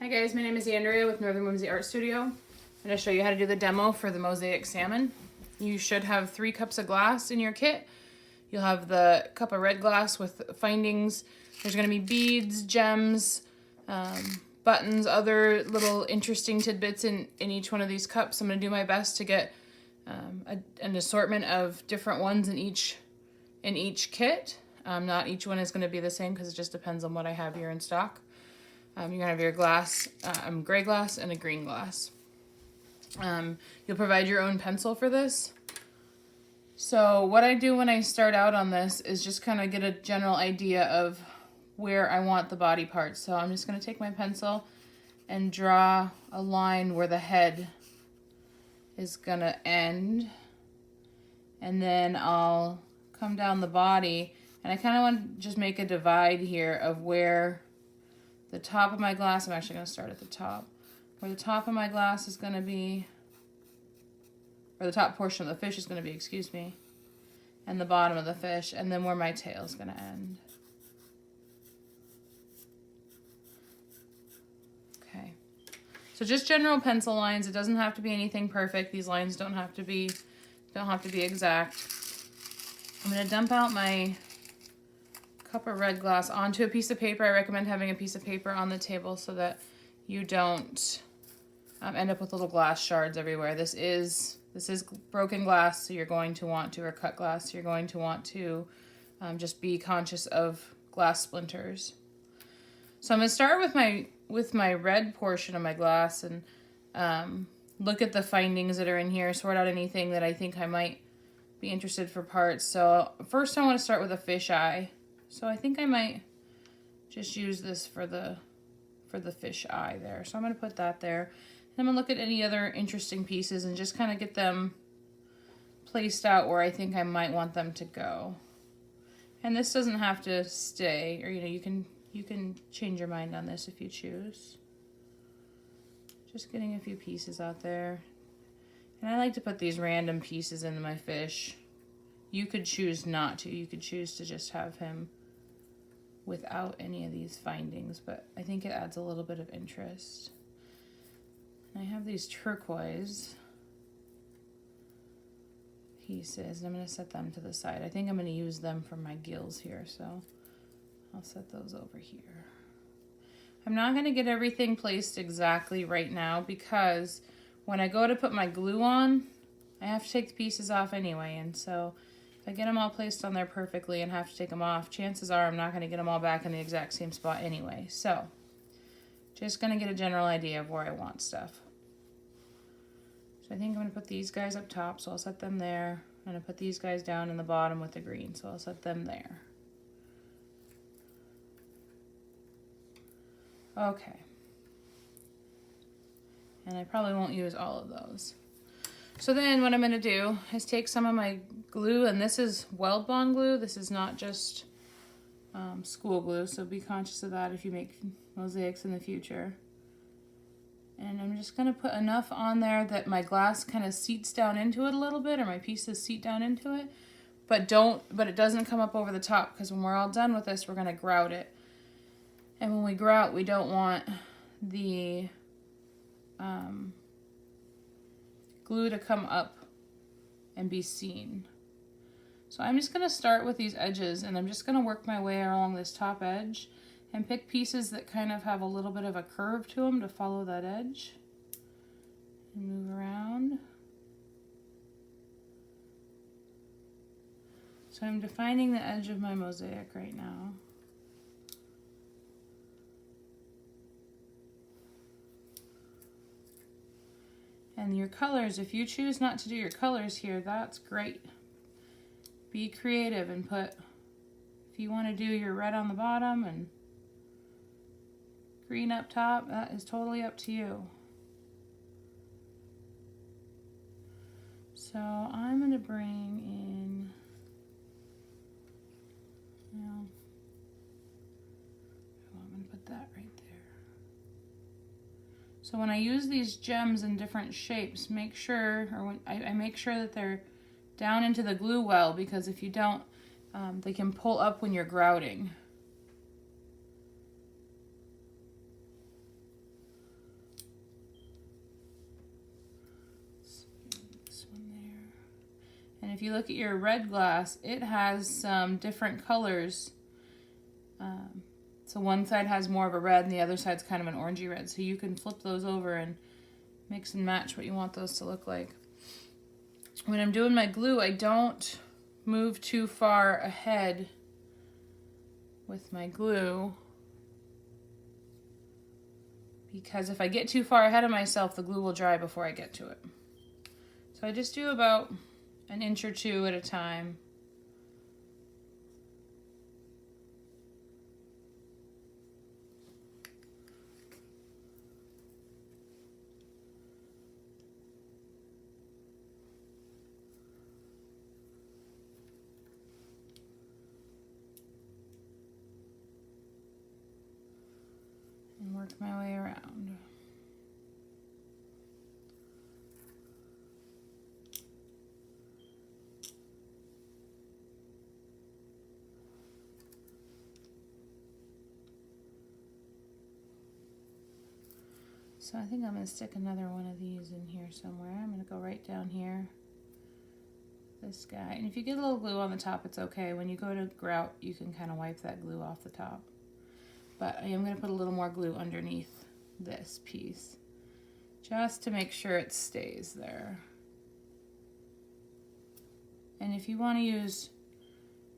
Hi guys, my name is Andrea with Northern Whimsy Art Studio. I'm going to show you how to do the demo for the Mosaic salmon. You should have 3 cups of glass in your kit. You'll have the cup of red glass with findings. There's going to be beads, gems, buttons, other little interesting tidbits in each one of these cups. I'm going to do my best to get an assortment of different ones in each kit. Not each one is going to be the same because it just depends on what I have here in stock. You're going to have your glass, gray glass and a green glass. You'll provide your own pencil for this. So what I do when I start out on this is just kind of get a general idea of where I want the body parts. So I'm just going to take my pencil and draw a line where the head is going to end. And then I'll come down the body, and I kind of want to just make a divide here of where the top of my glass, I'm actually going to start at the top, where the top of my glass is going to be, or the top portion of the fish is going to be, excuse me, and the bottom of the fish, and then where my tail is going to end. Okay. So just general pencil lines. It doesn't have to be anything perfect. These lines don't have to be exact. I'm going to dump out my cup of red glass onto a piece of paper. I recommend having a piece of paper on the table so that you don't end up with little glass shards everywhere. This is broken glass, so you're going to want to, or cut glass, so you're going to want to just be conscious of glass splinters. So I'm going to start with my red portion of my glass and look at the findings that are in here, sort out anything that I think I might be interested for parts. So first I want to start with a fish eye. So I think I might just use this for the fish eye there. So I'm going to put that there. And I'm going to look at any other interesting pieces and just kind of get them placed out where I think I might want them to go. And this doesn't have to stay, or you can change your mind on this if you choose. Just getting a few pieces out there. And I like to put these random pieces into my fish. You could choose not to. You could choose to just have him without any of these findings, but I think it adds a little bit of interest. And I have these turquoise pieces, and I'm going to set them to the side. I think I'm going to use them for my gills here, so I'll set those over here. I'm not going to get everything placed exactly right now because when I go to put my glue on, I have to take the pieces off anyway, and so if I get them all placed on there perfectly and have to take them off, chances are I'm not going to get them all back in the exact same spot anyway. So just going to get a general idea of where I want stuff. So I think I'm going to put these guys up top, so I'll set them there. I'm going to put these guys down in the bottom with the green, so I'll set them there. Okay. And I probably won't use all of those. So then what I'm going to do is take some of my glue, and this is Weld Bond glue. This is not just school glue, so be conscious of that if you make mosaics in the future. And I'm just going to put enough on there that my glass kind of seats down into it a little bit, or my pieces seat down into it, but it doesn't come up over the top, because when we're all done with this, we're going to grout it. And when we grout, we don't want the glue to come up and be seen. So I'm just going to start with these edges, and I'm just going to work my way along this top edge and pick pieces that kind of have a little bit of a curve to them to follow that edge and move around. So I'm defining the edge of my mosaic right now. And your colors, if you choose not to do your colors here, that's great. Be creative and put, if you want to do your red on the bottom and green up top, that is totally up to you. So I'm going to bring in, I'm going to put that right there. So when I use these gems in different shapes, make sure, or when I make sure that they're down into the glue well, because if you don't, they can pull up when you're grouting. if you look at your red glass, it has some different colors. So one side has more of a red and the other side's kind of an orangey red. So you can flip those over and mix and match what you want those to look like. When I'm doing my glue, I don't move too far ahead with my glue, because if I get too far ahead of myself, the glue will dry before I get to it. So I just do about an inch or two at a time. And work my way around. So I think I'm going to stick another one of these in here somewhere. I'm going to go right down here. This guy. And if you get a little glue on the top, it's okay. When you go to grout, you can kind of wipe that glue off the top. But I am going to put a little more glue underneath this piece, just to make sure it stays there. And if you want to use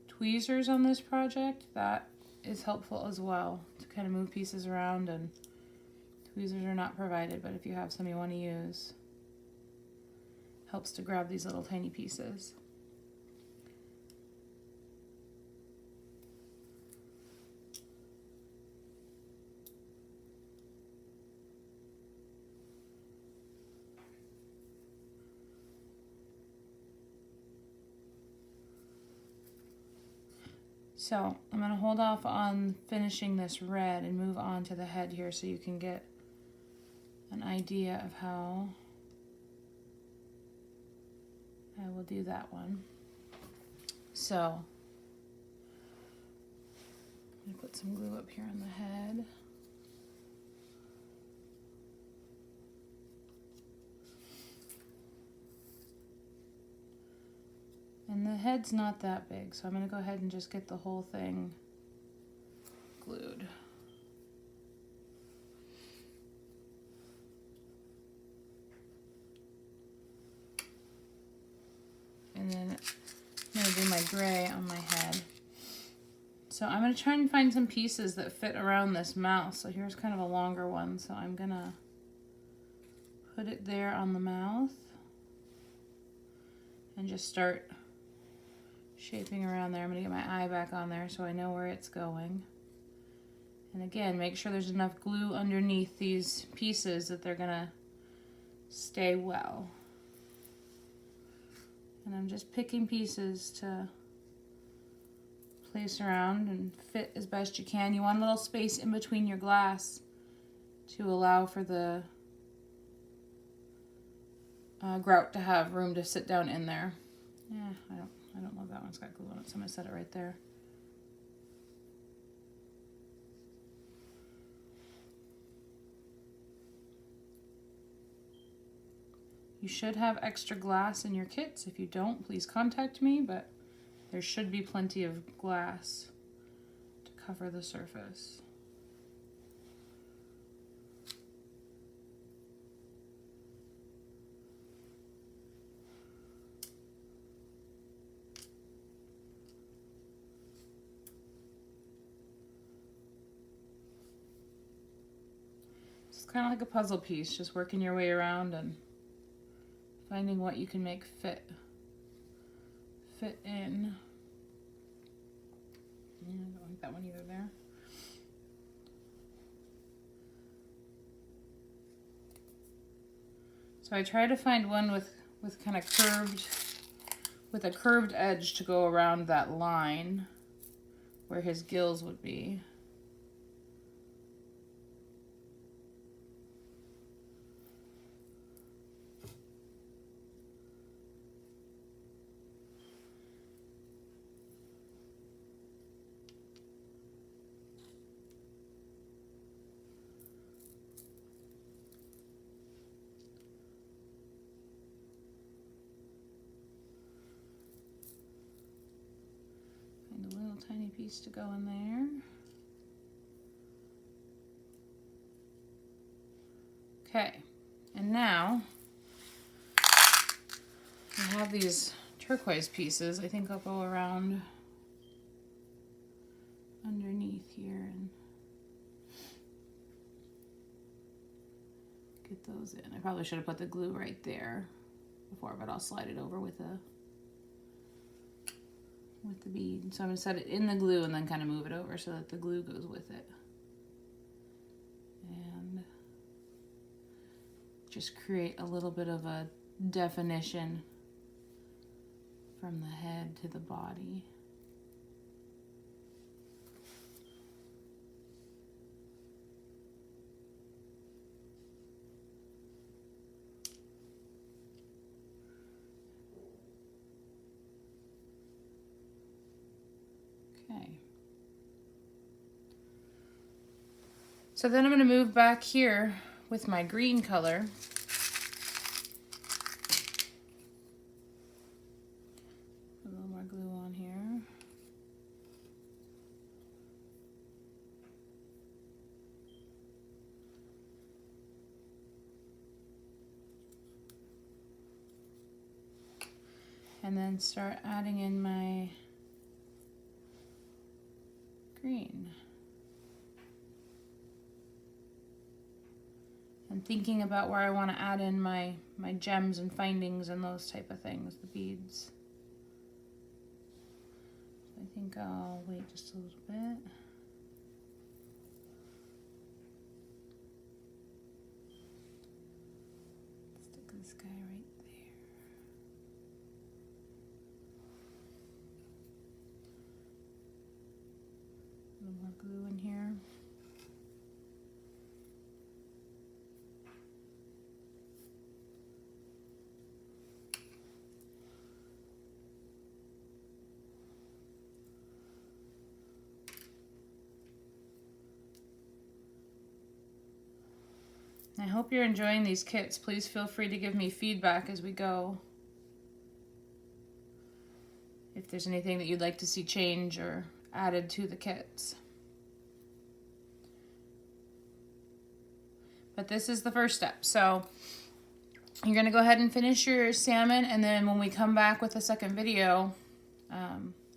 tweezers on this project, that is helpful as well, to kind of move pieces around, and tweezers are not provided, but if you have some you want to use, helps to grab these little tiny pieces. So I'm going to hold off on finishing this red and move on to the head here so you can get an idea of how I will do that one. So I'm going to put some glue up here on the head. And the head's not that big, so I'm going to go ahead and just get the whole thing glued. And then I'm going to do my gray on my head. So I'm going to try and find some pieces that fit around this mouth. So here's kind of a longer one, so I'm going to put it there on the mouth and just start shaping around there. I'm going to get my eye back on there so I know where it's going. And again, make sure there's enough glue underneath these pieces that they're going to stay well. And I'm just picking pieces to place around and fit as best you can. You want a little space in between your glass to allow for the grout to have room to sit down in there. Yeah, I don't love that one. It's got glue on it, so I'm going to set it right there. You should have extra glass in your kits. If you don't, please contact me, but there should be plenty of glass to cover the surface. It's kind of like a puzzle piece, just working your way around and finding what you can make fit in. I don't like that one either there. So I try to find one with kind of curved, with a curved edge to go around that line where his gills would be. piece to go in there. Okay, and now I have these turquoise pieces. I think I'll go around underneath here and get those in. I probably should have put the glue right there before, but I'll slide it over with the bead. So I'm going to set it in the glue and then kind of move it over so that the glue goes with it. And just create a little bit of a definition from the head to the body. Okay. So then I'm going to move back here with my green color. A little more glue on here. And then start adding in my green. And thinking about where I want to add in my gems and findings and those type of things, the beads. I think I'll wait just a little bit. Stick this guy right there. A little more glue in here. I hope you're enjoying these kits. Please feel free to give me feedback as we go. If there's anything that you'd like to see change or added to the kits. But this is the first step. So you're going to go ahead and finish your salmon, and then when we come back with the second video,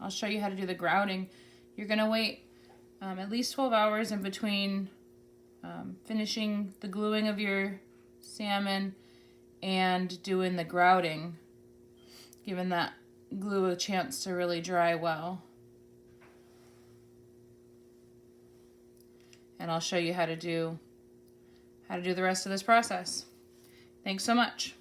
I'll show you how to do the grouting. You're going to wait at least 12 hours in between finishing the gluing of your salmon and doing the grouting, giving that glue a chance to really dry well. And I'll show you how to do the rest of this process. Thanks so much.